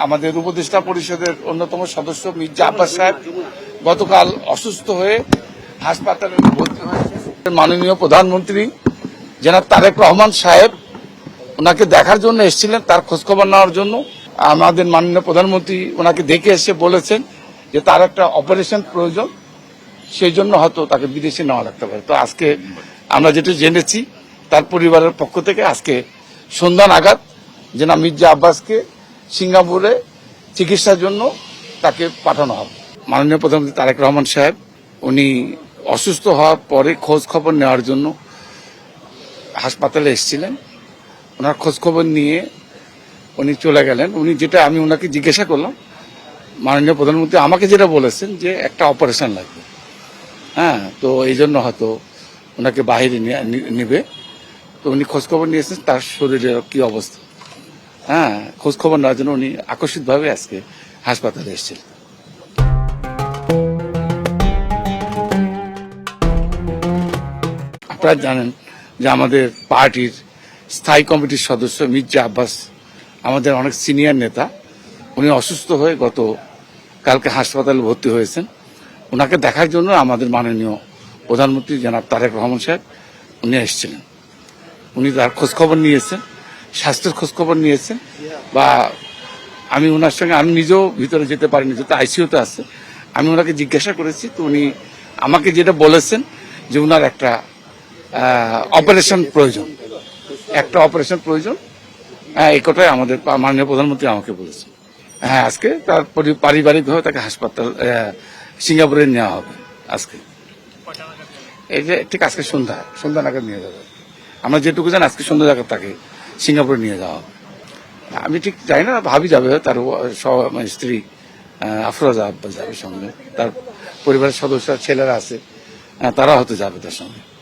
আমাদের উপদেষ্টা পরিষদের অন্যতম সদস্য মির্জা আব্বাস সাহেব গতকাল অসুস্থ হয়ে হাসপাতালে ভর্তি হয়েছে। মাননীয় প্রধানমন্ত্রী জনাব তারেক রহমান সাহেব ওনাকে দেখার জন্য এসেছিলেন, তার খোঁজখবর নেওয়ার জন্য। আমাদের মাননীয় প্রধানমন্ত্রী ওনাকে দেখে এসে বলেছেন যে তার একটা অপারেশন প্রয়োজন, সেই জন্য হয়তো তাকে বিদেশে নেওয়া লাগতে পারে। তো আজকে আমরা যেটা জেনেছি তার পরিবারের পক্ষ থেকে আজকে সন্ধ্যা নাগাদ জনাব মির্জা আব্বাসকে সিঙ্গাপুরে চিকিৎসার জন্য তাকে পাঠানো হবে। মাননীয় প্রধানমন্ত্রী তারেক রহমান সাহেব উনি অসুস্থ হওয়ার পরে খোঁজ খবর নেওয়ার জন্য হাসপাতালে এসেছিলেন। ওনার খোঁজ খবর নিয়ে উনি চলে গেলেন। উনি যেটা আমি ওনাকে জিজ্ঞাসা করলাম, মাননীয় প্রধানমন্ত্রী আমাকে যেটা বলেছেন যে একটা অপারেশন লাগবে, হ্যাঁ, তো এই জন্য হয়তো ওনাকে বাহিরে নেবে। তো উনি খোঁজখবর নিয়েছেন তার শরীরের কি অবস্থা, হ্যাঁ, খোঁজখবর নেওয়ার জন্য উনি আকস্মিকভাবে আজকে হাসপাতালে এসেছিলেন। আপনারা জানেন যে আমাদের পার্টির স্থায়ী কমিটির সদস্য মির্জা আব্বাস আমাদের অনেক সিনিয়র নেতা। উনি অসুস্থ হয়ে গত কালকে হাসপাতালে ভর্তি হয়েছেন। ওনাকে দেখার জন্য আমাদের মাননীয় প্রধানমন্ত্রী জনাব তারেক রহমান সাহেব উনি এসেছিলেন। উনি তার খোঁজখবর নিয়েছেন, স্বাস্থ্যের খোঁজখবর নিয়েছেন। বা আমি ওনার সঙ্গে আমি নিজেও ভিতরে যেতে পারিনি, যেহেতু আইসিইউতে আছে। আমি ওনাকে জিজ্ঞাসা করেছি, তো উনি আমাকে যেটা বলেছেন যে ওনার একটা অপারেশন প্রয়োজন, এই কথাই আমাদের মাননীয় প্রধানমন্ত্রী আমাকে বলেছেন। হ্যাঁ, আজকে তার পারিবারিকভাবে তাকে হাসপাতাল সিঙ্গাপুরে নেওয়া হবে আজকে। এই যে ঠিক আজকে সন্ধ্যা নাগাদ নিয়ে যাবে। আমরা যেটুকু জানি আজকে সন্ধ্যা নাগাদ তাকে সিঙ্গাপুরে নিয়ে যাওয়া হবে। আমি ঠিক জানি না, ভাবি যাবে, তার স্ত্রী আফরোজা আব্বাস যাবে সঙ্গে, তার পরিবারের সদস্য ছেলেরা আছে, তারা হয়তো যাবে তার সঙ্গে।